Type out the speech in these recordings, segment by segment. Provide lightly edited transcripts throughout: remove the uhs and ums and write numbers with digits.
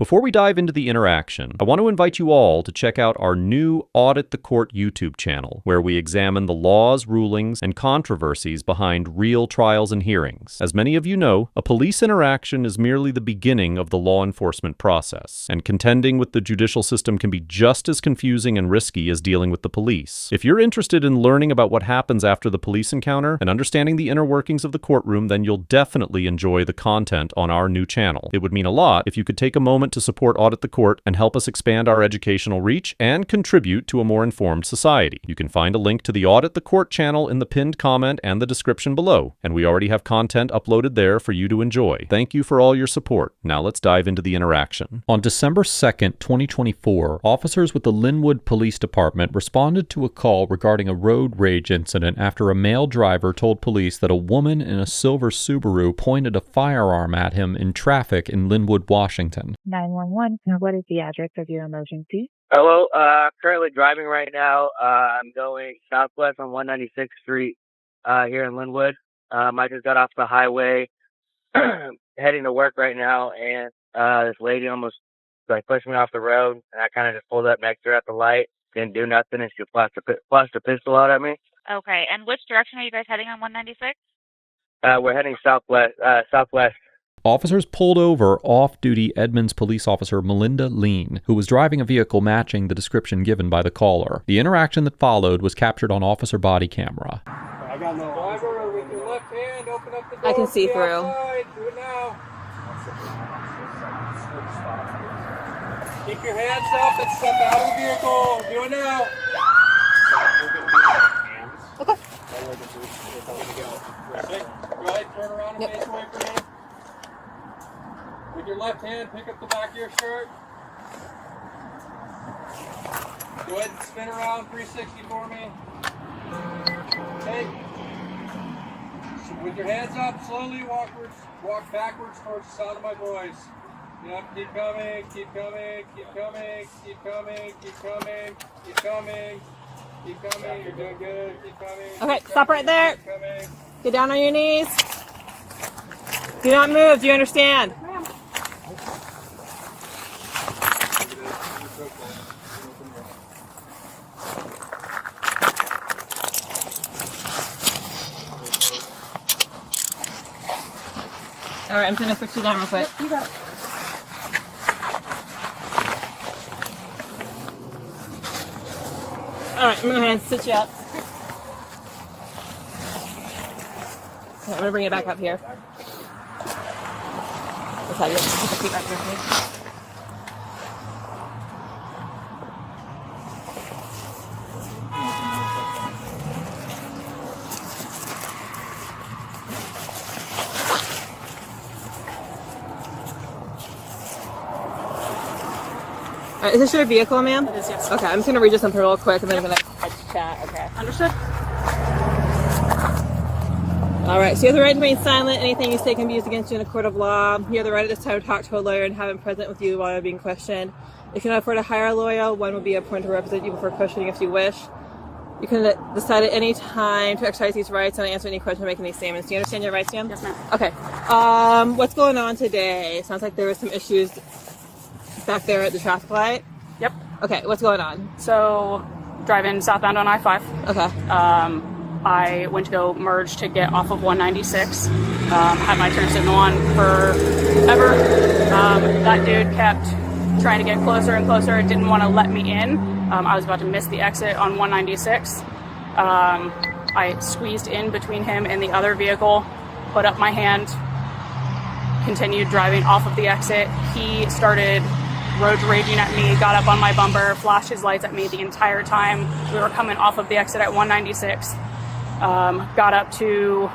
Before we dive into the interaction, I want to invite you all to check out our new Audit the Court YouTube channel, where we examine the laws, rulings, and controversies behind real trials and hearings. As many of you know, a police interaction is merely the beginning of the law enforcement process, and contending with the judicial system can be just as confusing and risky as dealing with the police. If you're interested in learning about what happens after the police encounter and understanding the inner workings of the courtroom, then you'll definitely enjoy the content on our new channel. It would mean a lot if you could take a moment to support Audit the Court and help us expand our educational reach and contribute to a more informed society. You can find a link to the Audit the Court channel in the pinned comment and the description below, and we already have content uploaded there for you to enjoy. Thank you for all your support. Now let's dive into the interaction. On December 2nd, 2024, officers with the Linwood Police Department responded to a call regarding a road rage incident after a male driver told police that a woman in a silver Subaru pointed a firearm at him in traffic in Linwood, Washington. 911, what is the address of your emergency? Hello, currently driving right now. I'm going southwest on 196th Street here in Linwood. I just got off the highway heading to work right now, and this lady almost pushed me off the road, and I kind of just pulled up next to her at the light, didn't do nothing, and she flashed a pistol out at me. Okay, and which direction are you guys heading on 196? We're heading southwest. Officers pulled over off-duty Edmonds police officer Melinda Lean, who was driving a vehicle matching the description given by the caller. The interaction that followed was captured on officer body camera. I got no driver with your left hand, open up the door. I can see through. Outside. Do it now. Keep your hands up and step out of the vehicle. Do it now. Okay. Go ahead, turn around and face away from me. With your left hand, pick up the back of your shirt. Go ahead and spin around 360 for me. Okay. So with your hands up, slowly walk backwards towards the sound of my voice. Yep, keep coming, keep coming, keep coming, keep coming, keep coming, keep coming, keep coming. You're doing good. Keep coming. Okay, stop right there. Get down on your knees. Do not move. Do you understand? All right, I'm going to put you down real quick. You got it. All right, I'm going to sit you up. Okay, I'm going to bring it back up here. Let's have you put the feet back here, please. Is this your vehicle, ma'am? It is, yes. Okay, I'm just going to read you something real quick and then I'm going to chat. Okay. Understood. All right, so you have the right to remain silent. Anything you say can be used against you in a court of law. You have the right at this time to talk to a lawyer and have him present with you while you're being questioned. If you can afford to hire a lawyer, one will be appointed to represent you before questioning if you wish. You can decide at any time to exercise these rights and answer any question or make any statements. Do you understand your rights, ma'am? Yes, ma'am. Okay. What's going on today? Sounds like there were some issues back there at the traffic light. Yep. Okay, what's going on? So, driving southbound on I-5. Okay. I went to go merge to get off of 196. Had my turn signal on forever. That dude kept trying to get closer and closer. Didn't want to let me in. I was about to miss the exit on 196. I squeezed in between him and the other vehicle, put up my hand, continued driving off of the exit. He started road raging at me, got up on my bumper, flashed his lights at me the entire time. We were coming off of the exit at 196. Got up to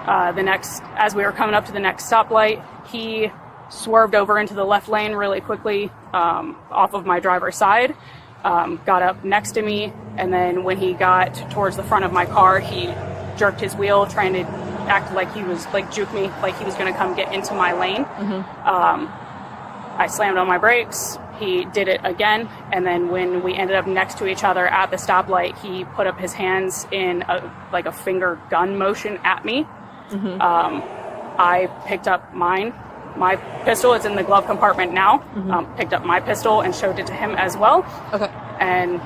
as we were coming up to the next stoplight, he swerved over into the left lane really quickly off of my driver's side, got up next to me, and then when he got towards the front of my car, he jerked his wheel, trying to act like he was, juke me, like he was going to come get into my lane. I slammed on my brakes. He did it again, and then when we ended up next to each other at the stoplight, he put up his hands in a finger gun motion at me. I picked up mine, My pistol is in the glove compartment now. Picked up my pistol and showed it to him as well. Okay. And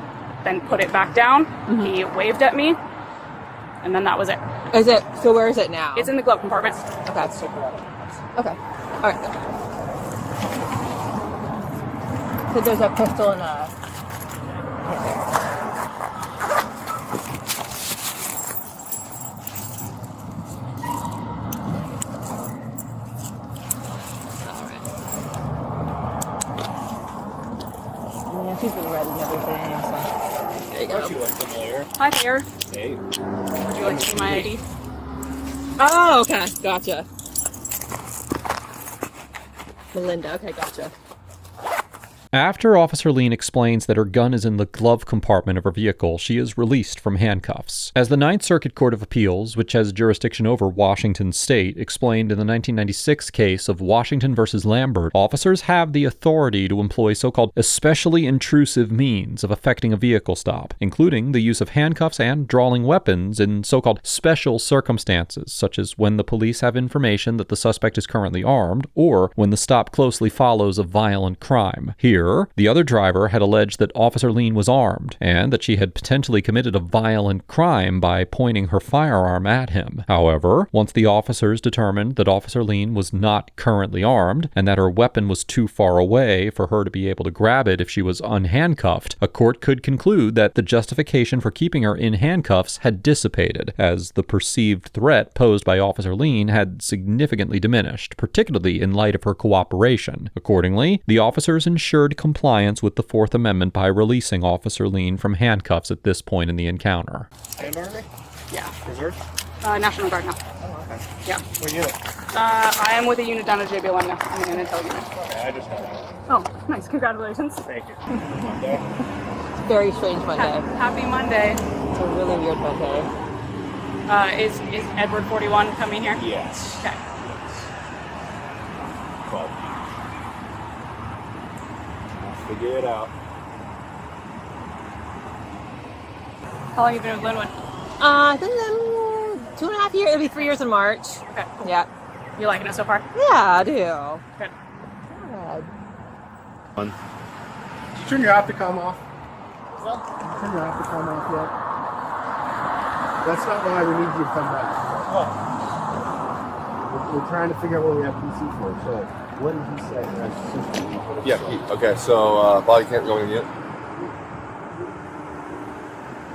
then put it back down. He waved at me, and then that was it. Is it? So where is it now? It's in the glove compartment. Okay. Okay. All right. So there's a pistol and a. Yeah, she's been read and everything. So. There you go. Aren't you like familiar? Hi there. Hey. Would you like to see my ID? Oh, okay. Gotcha. Melinda. Okay, gotcha. After Officer Lean explains that her gun is in the glove compartment of her vehicle, she is released from handcuffs. As the Ninth Circuit Court of Appeals, which has jurisdiction over Washington State, explained in the 1996 case of Washington versus Lambert, officers have the authority to employ so-called especially intrusive means of effecting a vehicle stop, including the use of handcuffs and drawing weapons in so-called special circumstances, such as when the police have information that the suspect is currently armed, or when the stop closely follows a violent crime. Here, the other driver had alleged that Officer Lean was armed, and that she had potentially committed a violent crime by pointing her firearm at him. However, once the officers determined that Officer Lean was not currently armed, and that her weapon was too far away for her to be able to grab it if she was unhandcuffed, a court could conclude that the justification for keeping her in handcuffs had dissipated, as the perceived threat posed by Officer Lean had significantly diminished, particularly in light of her cooperation. Accordingly, the officers ensured compliance with the Fourth Amendment by releasing Officer Lean from handcuffs at this point in the encounter. And Army? Yeah. Reserve? National Guard now. Oh, okay. Yeah. What unit? I am with a unit down at JBLM now. I'm in an intel unit. Okay, I just got out. Oh, nice. Congratulations. Thank you. Monday? It's a very strange Monday. Happy Monday. It's a really weird Monday. Is Edward 41 coming here? Yes. Okay. Well, I'll figure it out. How long have you been with Linwood? I think 2.5 years. It'll be 3 years in March. Okay. Yeah. You liking it so far? Yeah, I do. Good. Good. Did you turn your Opticom off? Turn your Opticom off yet? That's not why we need you to come back. We're trying to figure out what we have PC for. So, what did he say? Yeah, okay, so body cam going in yet?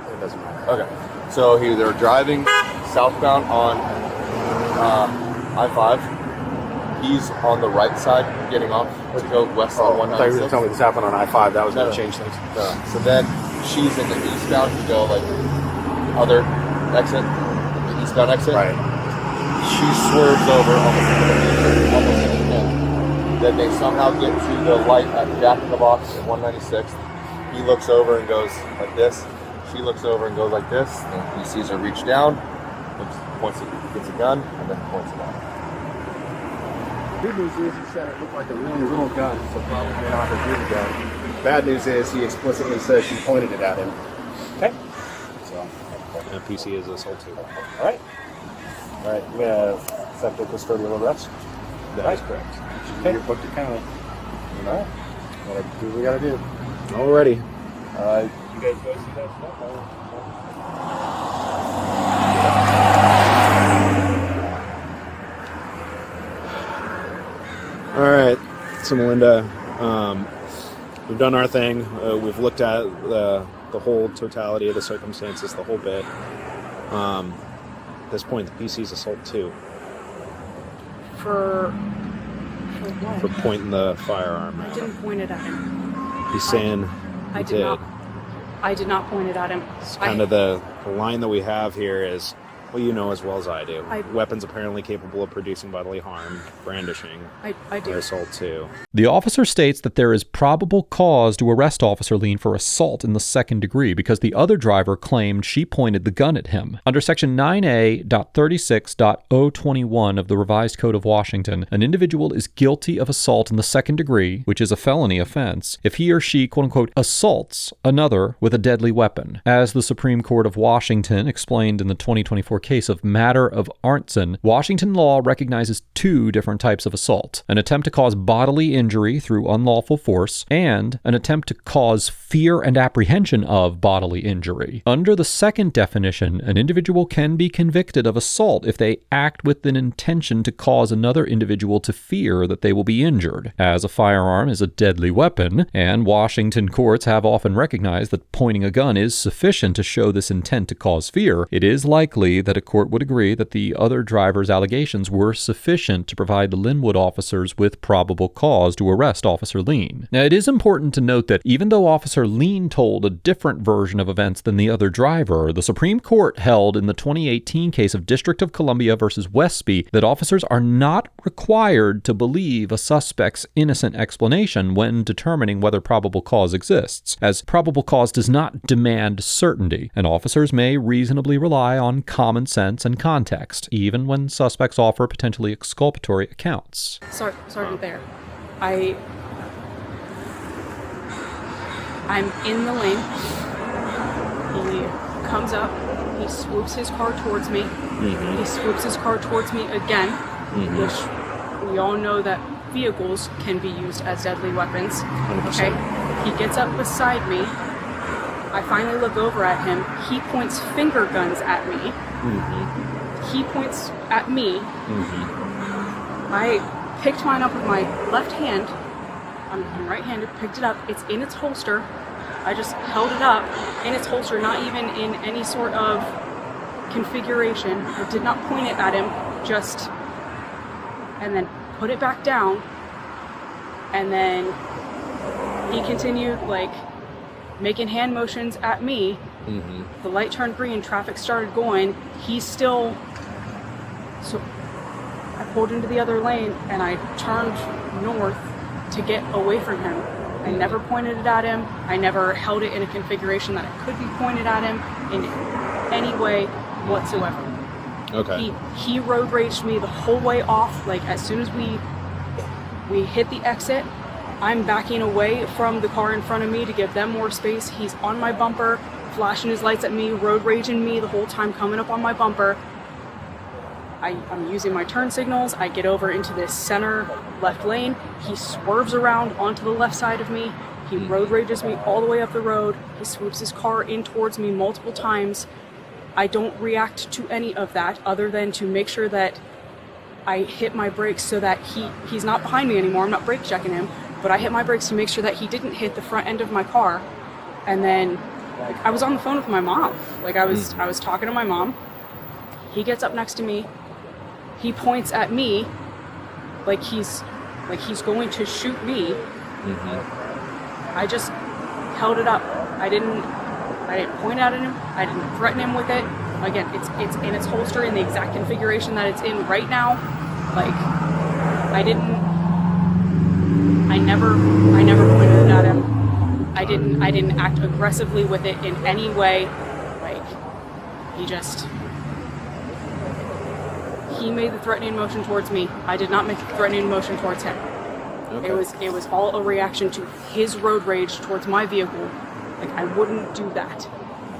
It doesn't matter. Okay, so they're driving southbound on I-5. He's on the right side getting off to go west on I thought you were 196. telling me this happened on I-5. That was going No. to change things. So then she's in the eastbound to go like other exit, the eastbound exit. Right. She swerves over almost into him. Then they somehow get to the light at Jack in the Box at 196th. He looks over and goes like this. She looks over and goes like this. And he sees her reach down, points it, gets a gun, and then points it out. Good news is he said it looked like a really little gun, so probably may not have used the gun. Bad news is he explicitly says she pointed it at him. Okay. So, And PC is assault too. all right. All right, we have accepted custodial arrest. That is correct. Okay. You're booked to county. All right. Gotta do what we gotta do. Alrighty. You guys go see that stuff? All right, so Melinda, we've done our thing. We've looked at the whole totality of the circumstances, the whole bit. At this point, the PC's assault too. For what? For pointing the firearm. I didn't point it at him. He's saying I he did not. I did not point it at him. It's kind of the line that we have here is, well, you know as well as I do. Weapons apparently capable of producing bodily harm, brandishing, I do. or assault too. The officer states that there is probable cause to arrest Officer Lean for assault in the second degree because the other driver claimed she pointed the gun at him. Under Section 9A.36.021 of the Revised Code of Washington, an individual is guilty of assault in the second degree, which is a felony offense, if he or she, quote-unquote, assaults another with a deadly weapon. As the Supreme Court of Washington explained in the 2024 or case of matter of arson, Washington law recognizes two different types of assault: an attempt to cause bodily injury through unlawful force, and an attempt to cause fear and apprehension of bodily injury. Under the second definition, an individual can be convicted of assault if they act with an intention to cause another individual to fear that they will be injured. As a firearm is a deadly weapon, and Washington courts have often recognized that pointing a gun is sufficient to show this intent to cause fear, it is likely that a court would agree that the other driver's allegations were sufficient to provide the Linwood officers with probable cause to arrest Officer Lean. Now, it is important to note that even though Officer Lean told a different version of events than the other driver, the Supreme Court held in the 2018 case of District of Columbia versus Westby that officers are not required to believe a suspect's innocent explanation when determining whether probable cause exists, as probable cause does not demand certainty, and officers may reasonably rely on common sense and context, even when suspects offer potentially exculpatory accounts. Sergeant Bear, I'm in the lane. He comes up, he swoops his car towards me. He swoops his car towards me again, which we all know that vehicles can be used as deadly weapons. 100%. Okay? He gets up beside me. I finally look over at him. He points finger guns at me. He points at me. I picked mine up with my left hand. I'm right-handed, picked it up. It's in its holster. I just held it up in its holster, not even in any sort of configuration. I did not point it at him, just, and then put it back down. And then he continued, like, making hand motions at me. The light turned green, traffic started going. He's still, so I pulled into the other lane and I turned north to get away from him. I never pointed it at him. I never held it in a configuration that it could be pointed at him in any way whatsoever. Okay. He road raged me the whole way off. Like, as soon as we hit the exit, I'm backing away from the car in front of me to give them more space. He's on my bumper, flashing his lights at me, road raging me the whole time, coming up on my bumper. I'm using my turn signals. I get over into this center left lane. He swerves around onto the left side of me. He road rages me all the way up the road. He swoops his car in towards me multiple times. I don't react to any of that other than to make sure that I hit my brakes so that he's not behind me anymore. I'm not brake checking him, but I hit my brakes to make sure that he didn't hit the front end of my car. And then, like, I was on the phone with my mom. Like, I was talking to my mom. He gets up next to me. He points at me like he's going to shoot me. I just held it up. I didn't point at him. I didn't threaten him with it. Again, it's in its holster in the exact configuration that it's in right now. Like, I never pointed it at him. I didn't act aggressively with it in any way. Like, he made the threatening motion towards me. I did not make the threatening motion towards him. Okay. It was all a reaction to his road rage towards my vehicle. Like, I wouldn't do that.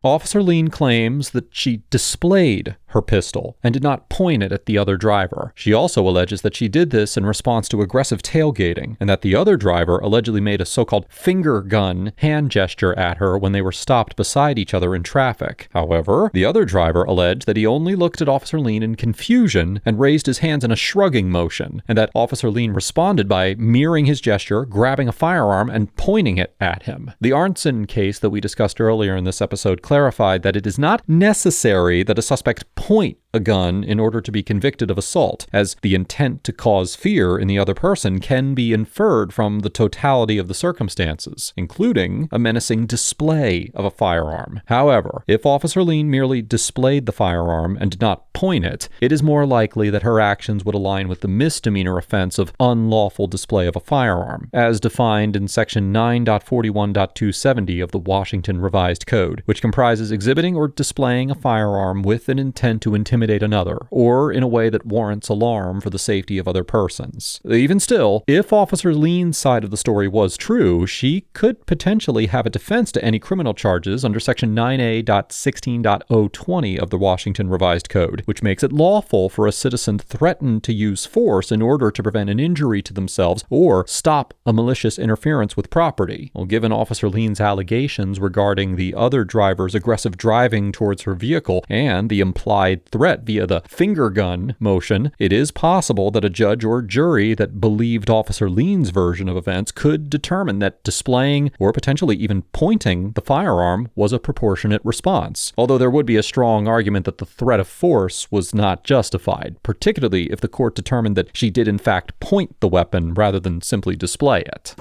Officer Lean claims that she displayed her pistol and did not point it at the other driver. She also alleges that she did this in response to aggressive tailgating, and that the other driver allegedly made a so-called finger gun hand gesture at her when they were stopped beside each other in traffic. However, the other driver alleged that he only looked at Officer Lean in confusion and raised his hands in a shrugging motion, and that Officer Lean responded by mirroring his gesture, grabbing a firearm, and pointing it at him. The arson case that we discussed earlier in this episode clarified that it is not necessary that a suspect point a gun in order to be convicted of assault, as the intent to cause fear in the other person can be inferred from the totality of the circumstances, including a menacing display of a firearm. However, if Officer Lean merely displayed the firearm and did not point it, it is more likely that her actions would align with the misdemeanor offense of unlawful display of a firearm, as defined in Section 9.41.270 of the Washington Revised Code, which comprises exhibiting or displaying a firearm with an intent intent to intimidate another, or in a way that warrants alarm for the safety of other persons. Even still, if Officer Lean's side of the story was true, she could potentially have a defense to any criminal charges under Section 9A.16.020 of the Washington Revised Code, which makes it lawful for a citizen threatened to use force in order to prevent an injury to themselves or stop a malicious interference with property. Well, given Officer Lean's allegations regarding the other driver's aggressive driving towards her vehicle and the implied threat via the finger gun motion, it is possible that a judge or jury that believed Officer Lean's version of events could determine that displaying or potentially even pointing the firearm was a proportionate response. Although there would be a strong argument that the threat of force was not justified, particularly if the court determined that she did in fact point the weapon rather than simply display it.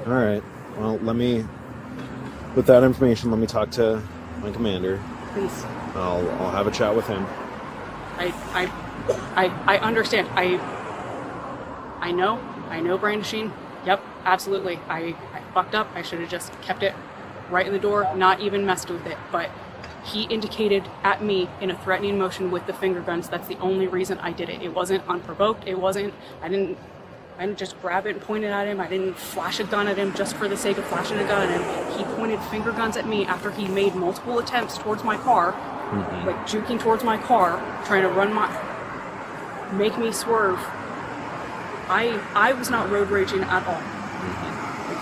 All right. Well, with that information, let me talk to my commander. Please. I'll have a chat with him. I understand. I know brandishing. Yep, absolutely. I fucked up. I should have just kept it right in the door, not even messed with it. But he indicated at me in a threatening motion with the finger guns. That's the only reason I did it. It wasn't unprovoked. I didn't just grab it and point it at him. I didn't flash a gun at him just for the sake of flashing a gun at him. He pointed finger guns at me after he made multiple attempts towards my car, like juking towards my car, trying to make me swerve. I was not road raging at all.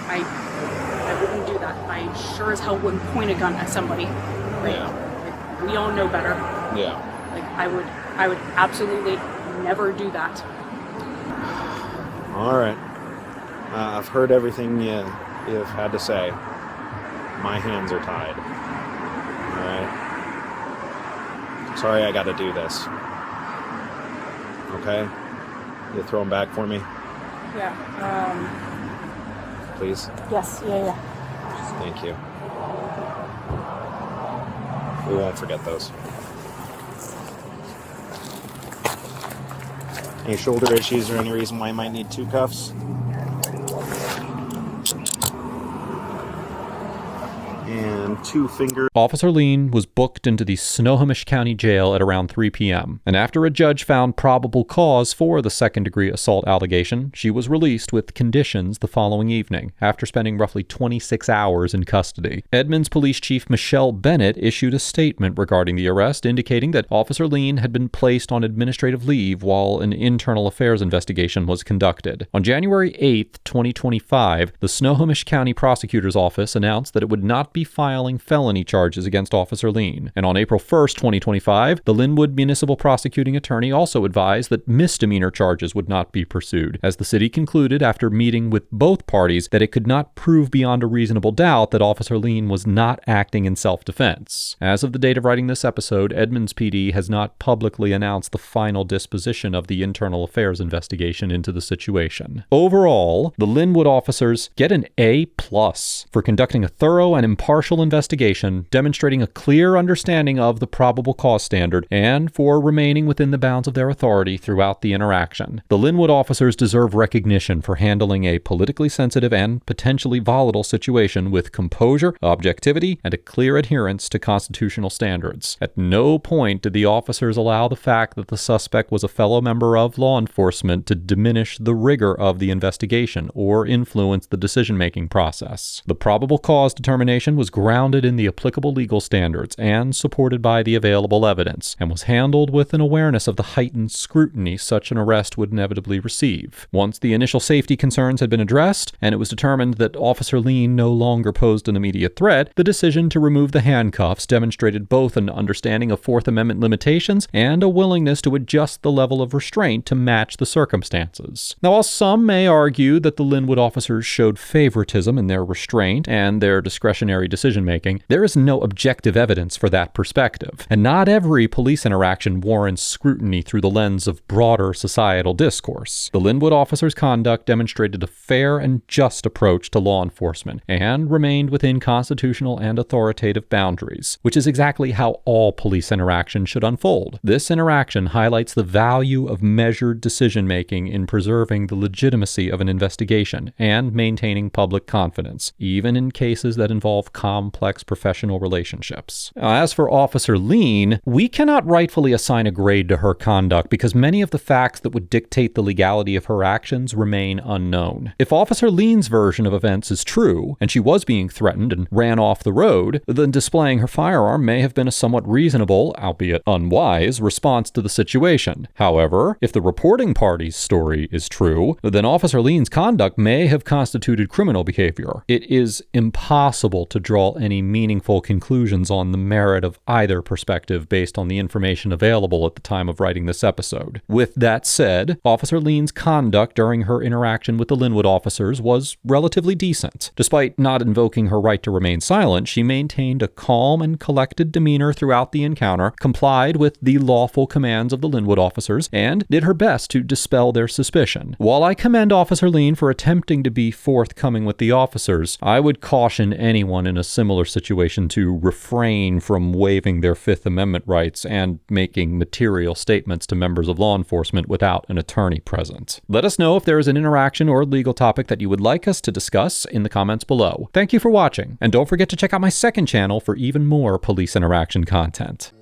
Like, I wouldn't do that. I sure as hell wouldn't point a gun at somebody. Like, we all know better. Yeah. Like, I would absolutely never do that. All right. I've heard everything you've had to say. My hands are tied. All right. Sorry I got to do this. Okay? You throw them back for me? Yeah. Please? Yes. Yeah. Thank you. We won't forget those. Any shoulder issues or any reason why you might need 2 cuffs? And 2 fingers. Officer Lean was booked into the Snohomish County Jail at around 3 p.m., and after a judge found probable cause for the second-degree assault allegation, she was released with conditions the following evening, after spending roughly 26 hours in custody. Edmonds Police Chief Michelle Bennett issued a statement regarding the arrest, indicating that Officer Lean had been placed on administrative leave while an internal affairs investigation was conducted. On January 8, 2025, the Snohomish County Prosecutor's Office announced that it would not be filing felony charges against Officer Lean. And on April 1st, 2025, the Linwood Municipal Prosecuting Attorney also advised that misdemeanor charges would not be pursued, as the city concluded after meeting with both parties that it could not prove beyond a reasonable doubt that Officer Lean was not acting in self-defense. As of the date of writing this episode, Edmonds PD has not publicly announced the final disposition of the internal affairs investigation into the situation. Overall, the Linwood officers get an A+ for conducting a thorough and impartial investigation, demonstrating a clear understanding of the probable cause standard, and for remaining within the bounds of their authority throughout the interaction. The Linwood officers deserve recognition for handling a politically sensitive and potentially volatile situation with composure, objectivity, and a clear adherence to constitutional standards. At no point did the officers allow the fact that the suspect was a fellow member of law enforcement to diminish the rigor of the investigation or influence the decision-making process. The probable cause determination was grounded in the applicable legal standards and supported by the available evidence, and was handled with an awareness of the heightened scrutiny such an arrest would inevitably receive. Once the initial safety concerns had been addressed, and it was determined that Officer Lean no longer posed an immediate threat, the decision to remove the handcuffs demonstrated both an understanding of Fourth Amendment limitations and a willingness to adjust the level of restraint to match the circumstances. Now, while some may argue that the Linwood officers showed favoritism in their restraint and their discretionary decision-making, there is no objective evidence for that perspective, and not every police interaction warrants scrutiny through the lens of broader societal discourse. The Linwood officers' conduct demonstrated a fair and just approach to law enforcement, and remained within constitutional and authoritative boundaries, which is exactly how all police interaction should unfold. This interaction highlights the value of measured decision-making in preserving the legitimacy of an investigation and maintaining public confidence, even in cases that involve complex complex professional relationships. As for Officer Lean, we cannot rightfully assign a grade to her conduct because many of the facts that would dictate the legality of her actions remain unknown. If Officer Lean's version of events is true, and she was being threatened and ran off the road, then displaying her firearm may have been a somewhat reasonable, albeit unwise, response to the situation. However, if the reporting party's story is true, then Officer Lean's conduct may have constituted criminal behavior. It is impossible to draw any meaningful conclusions on the merit of either perspective based on the information available at the time of writing this episode. With that said, Officer Lean's conduct during her interaction with the Linwood officers was relatively decent. Despite not invoking her right to remain silent, she maintained a calm and collected demeanor throughout the encounter, complied with the lawful commands of the Linwood officers, and did her best to dispel their suspicion. While I commend Officer Lean for attempting to be forthcoming with the officers, I would caution anyone in a similar situation to refrain from waiving their Fifth Amendment rights and making material statements to members of law enforcement without an attorney present. Let us know if there is an interaction or legal topic that you would like us to discuss in the comments below. Thank you for watching, and don't forget to check out my second channel for even more police interaction content.